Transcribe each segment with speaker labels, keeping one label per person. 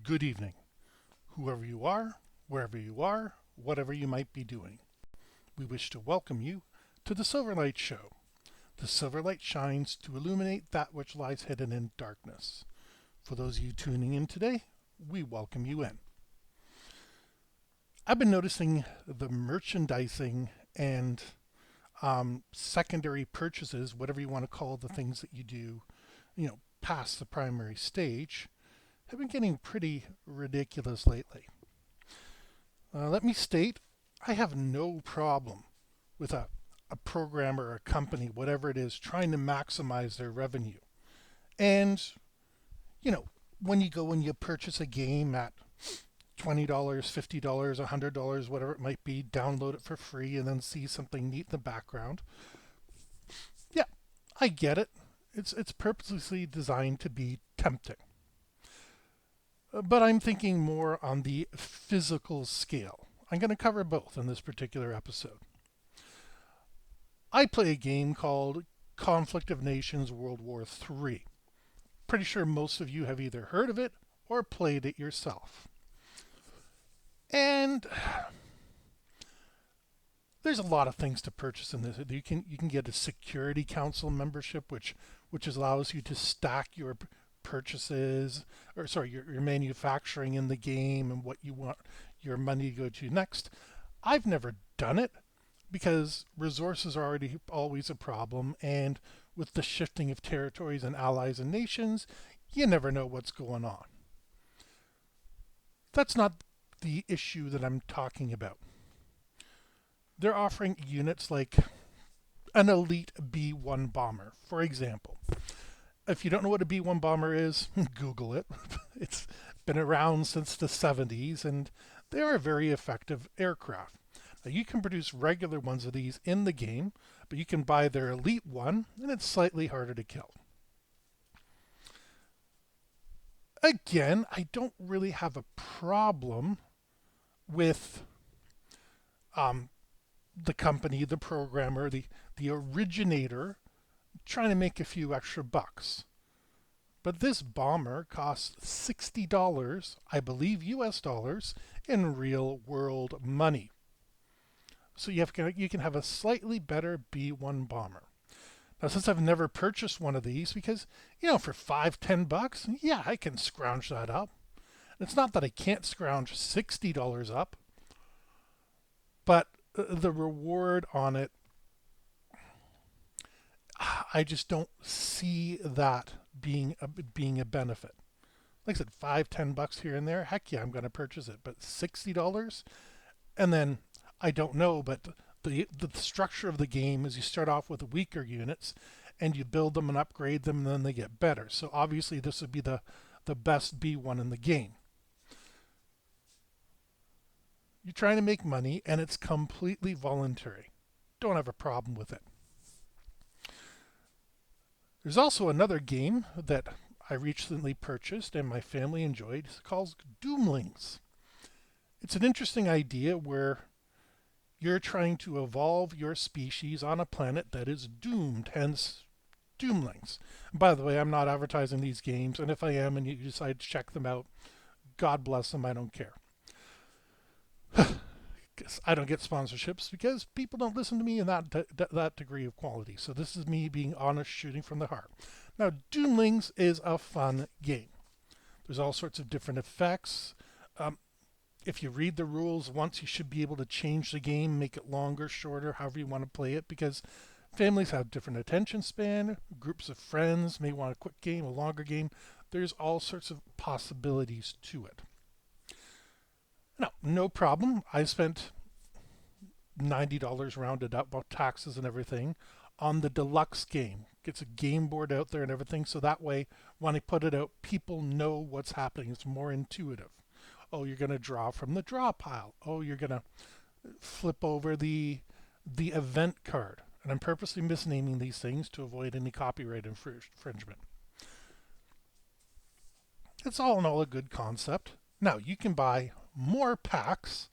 Speaker 1: Good evening, whoever you are, wherever you are, whatever you might be doing. We wish to welcome you to the Silverlight Show. The silverlight shines to illuminate that which lies hidden in darkness. For those of you tuning in today, we welcome you in. I've been noticing the merchandising and secondary purchases, whatever you want to call the things that you do, past the primary stage, have been getting pretty ridiculous lately. Let me state, I have no problem with a programmer, a company, whatever it is, trying to maximize their revenue. And, you know, when you go and you purchase a game at $20, $50, $100, whatever it might be, download it for free and then see something neat in the background. Yeah, I get it. It's purposely designed to be tempting. But I'm thinking more on the physical scale. I'm going to cover both in this particular episode. I play a game called Conflict of Nations World War III. Pretty sure most of you have either heard of it or played it yourself. And there's a lot of things to purchase in this. You can get a Security Council membership, which allows you to stack your purchases, your manufacturing in the game and what you want your money to go to next. I've never done it because resources are already always a problem, and with the shifting of territories and allies and nations, you never know what's going on. That's not the issue that I'm talking about. They're offering units like an elite B-1 bomber, for example. If you don't know what a B-1 bomber is, Google it. It's been around since the 70s, and they are a very effective aircraft. Now, you can produce regular ones of these in the game, but you can buy their elite one, and it's slightly harder to kill. Again, I don't really have a problem with the company, the programmer, the originator trying to make a few extra bucks. But this bomber costs $60, I believe US dollars, in real world money. So you can have a slightly better B-1 bomber. Now, since I've never purchased one of these, because, for $5-10, yeah, I can scrounge that up. It's not that I can't scrounge $60 up, but the reward on it, I just don't see that being a benefit. Like I said, $5-10 here and there, heck yeah, I'm going to purchase it. But $60, and then I don't know, but the structure of the game is you start off with weaker units, and you build them and upgrade them, and then they get better. So obviously this would be the best B1 in the game. You're trying to make money, and it's completely voluntary. Don't have a problem with it. There's also another game that I recently purchased and my family enjoyed. It's called Doomlings. It's an interesting idea where you're trying to evolve your species on a planet that is doomed, hence Doomlings. By the way, I'm not advertising these games, and if I am and you decide to check them out, God bless them, I don't care. I don't get sponsorships because people don't listen to me in that degree of quality. So this is me being honest, shooting from the heart. Now, Doomlings is a fun game. There's all sorts of different effects. If you read the rules once, you should be able to change the game, make it longer, shorter, however you want to play it, because families have different attention span. Groups of friends may want a quick game, a longer game. There's all sorts of possibilities to it. No, no problem. I spent $90 rounded up, about taxes and everything, on the deluxe game. Gets a game board out there and everything, so that way, when I put it out, people know what's happening. It's more intuitive. Oh, you're going to draw from the draw pile. Oh, you're going to flip over the event card. And I'm purposely misnaming these things to avoid any copyright infringement. It's all in all a good concept. Now, you can buy more packs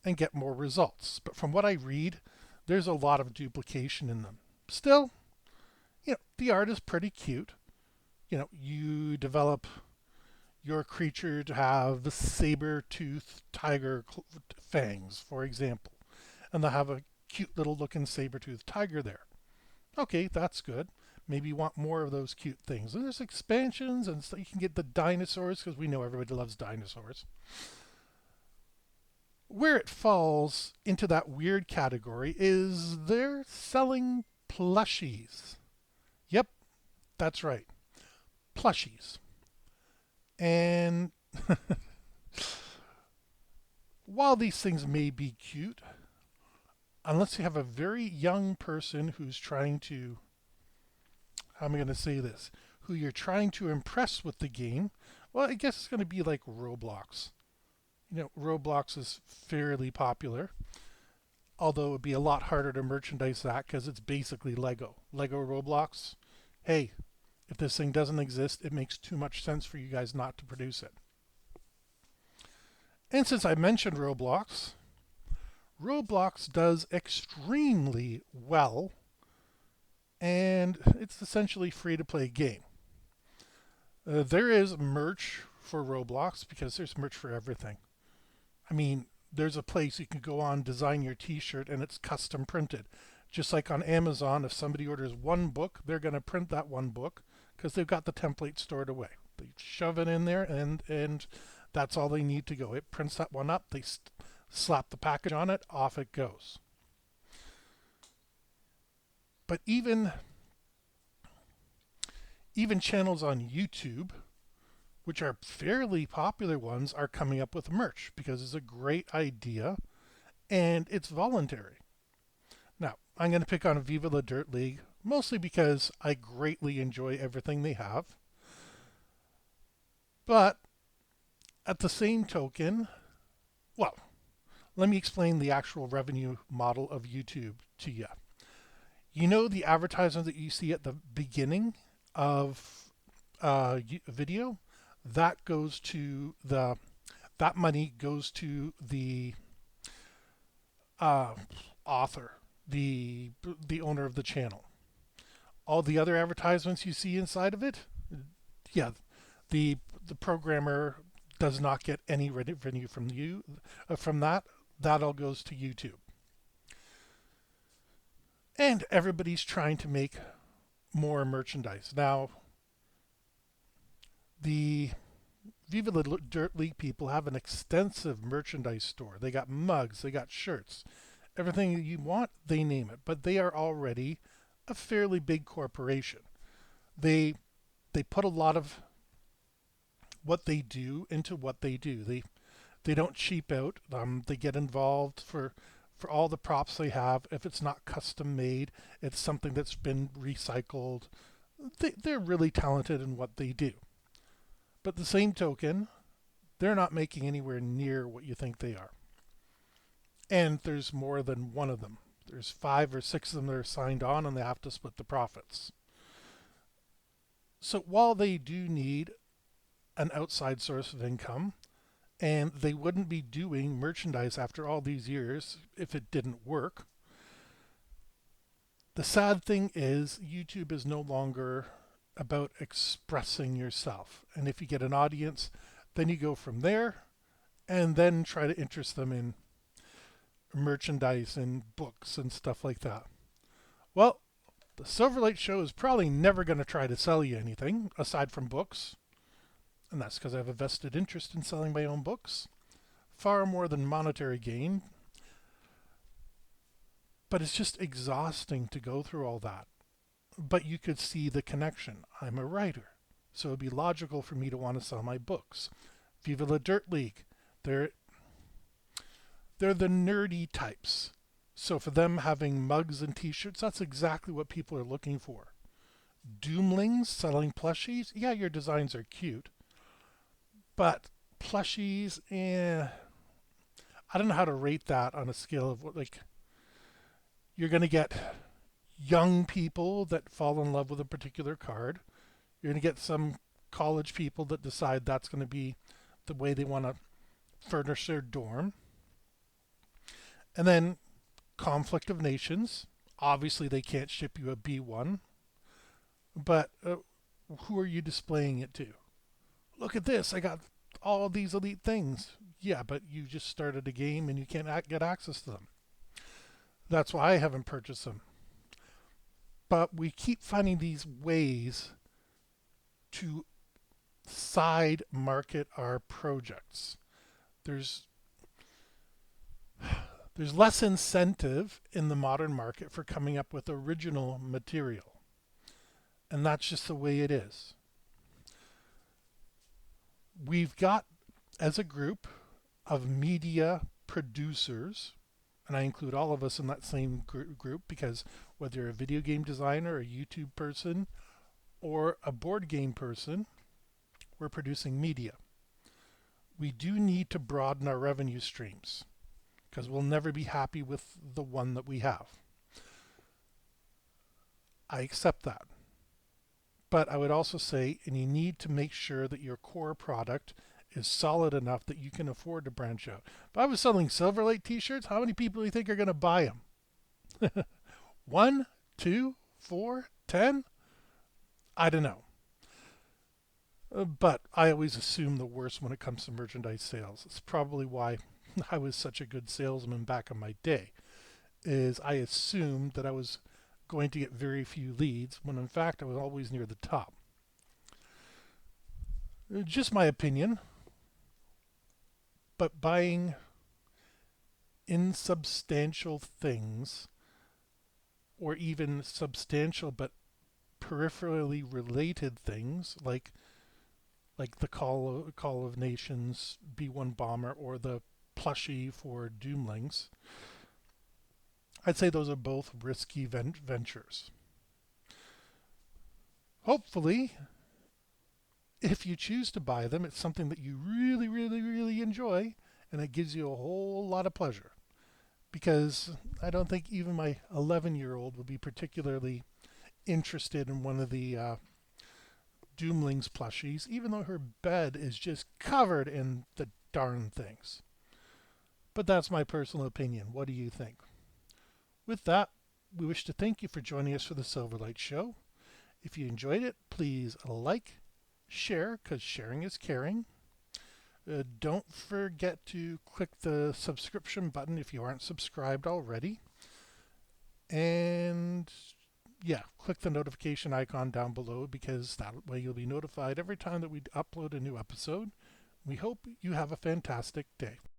Speaker 1: and get more results. But from what I read, there's a lot of duplication in them. Still, the art is pretty cute. You develop your creature to have the saber-toothed tiger fangs, for example, and they'll have a cute little looking saber-toothed tiger there. Okay, that's good. Maybe you want more of those cute things. And there's expansions, and so you can get the dinosaurs, because we know everybody loves dinosaurs. Where it falls into that weird category is they're selling plushies. Yep, that's right. Plushies. And while these things may be cute, unless you have a very young person who's trying to, how am I going to say this, who you're trying to impress with the game, well, I guess it's going to be like Roblox. Roblox is fairly popular, although it would be a lot harder to merchandise that because it's basically Lego. Lego Roblox, hey, if this thing doesn't exist, it makes too much sense for you guys not to produce it. And since I mentioned Roblox, Roblox does extremely well, and it's essentially free to play game. There is merch for Roblox because there's merch for everything. I mean, there's a place you can go on, design your t-shirt, and it's custom printed. Just like on Amazon, if somebody orders one book, they're going to print that one book because they've got the template stored away. They shove it in there, and that's all they need to go. It prints that one up, they slap the package on it, off it goes. But even channels on YouTube, which are fairly popular ones, are coming up with merch because it's a great idea and it's voluntary. Now, I'm going to pick on Viva La Dirt League, mostly because I greatly enjoy everything they have. But at the same token, well, let me explain the actual revenue model of YouTube to you. You know the advertisement that you see at the beginning of a video? That money goes to the author, the owner of the channel. All the other advertisements you see inside of it, yeah, the programmer does not get any revenue from you from that. That all goes to YouTube. And everybody's trying to make more merchandise. Now, the Viva La Dirt League people have an extensive merchandise store. They got mugs, they got shirts, everything you want, they name it. But they are already a fairly big corporation. They put a lot of what they do into what they do. They don't cheap out. They get involved for all the props they have. If it's not custom made, it's something that's been recycled. They're really talented in what they do. But the same token, they're not making anywhere near what you think they are. And there's more than one of them. There's 5 or 6 of them that are signed on, and they have to split the profits. So while they do need an outside source of income, and they wouldn't be doing merchandise after all these years if it didn't work, the sad thing is YouTube is no longer about expressing yourself. And if you get an audience, then you go from there and then try to interest them in merchandise and books and stuff like that. Well, the Silverlight Show is probably never going to try to sell you anything aside from books. And that's because I have a vested interest in selling my own books. Far more than monetary gain. But it's just exhausting to go through all that. But you could see the connection. I'm a writer, so it'd be logical for me to want to sell my books. Viva La Dirt League, they're the nerdy types. So for them having mugs and t-shirts, that's exactly what people are looking for. Doomlings selling plushies, yeah, your designs are cute. But plushies, I don't know how to rate that on a scale of what, like, you're going to get young people that fall in love with a particular card. You're going to get some college people that decide that's going to be the way they want to furnish their dorm. And then Conflict of Nations. Obviously, they can't ship you a B1. But who are you displaying it to? Look at this, I got all these elite things. Yeah, but you just started a game and you can't get access to them. That's why I haven't purchased them. But we keep finding these ways to side market our projects. There's there's less incentive in the modern market for coming up with original material. And that's just the way it is. We've got, as a group of media producers, and I include all of us in that same group because whether you're a video game designer, a YouTube person, or a board game person, we're producing media. We do need to broaden our revenue streams because we'll never be happy with the one that we have. I accept that. But I would also say, and you need to make sure that your core product is solid enough that you can afford to branch out. If I was selling Silverlight t-shirts, how many people do you think are going to buy them? One, two, four, 10? I don't know. But I always assume the worst when it comes to merchandise sales. It's probably why I was such a good salesman back in my day, is I assumed that I was going to get very few leads when in fact I was always near the top. Just my opinion, but buying insubstantial things or even substantial but peripherally related things like the Call of Nations B1 bomber or the plushie for Doomlings, I'd say those are both risky ventures. Hopefully, if you choose to buy them, it's something that you really, really, really enjoy and it gives you a whole lot of pleasure. Because I don't think even my 11-year-old would be particularly interested in one of the Doomlings plushies, even though her bed is just covered in the darn things. But that's my personal opinion. What do you think? With that, we wish to thank you for joining us for the Silverlight Show. If you enjoyed it, please like, share, because sharing is caring. Don't forget to click the subscription button if you aren't subscribed already. And yeah, click the notification icon down below because that way you'll be notified every time that we upload a new episode. We hope you have a fantastic day.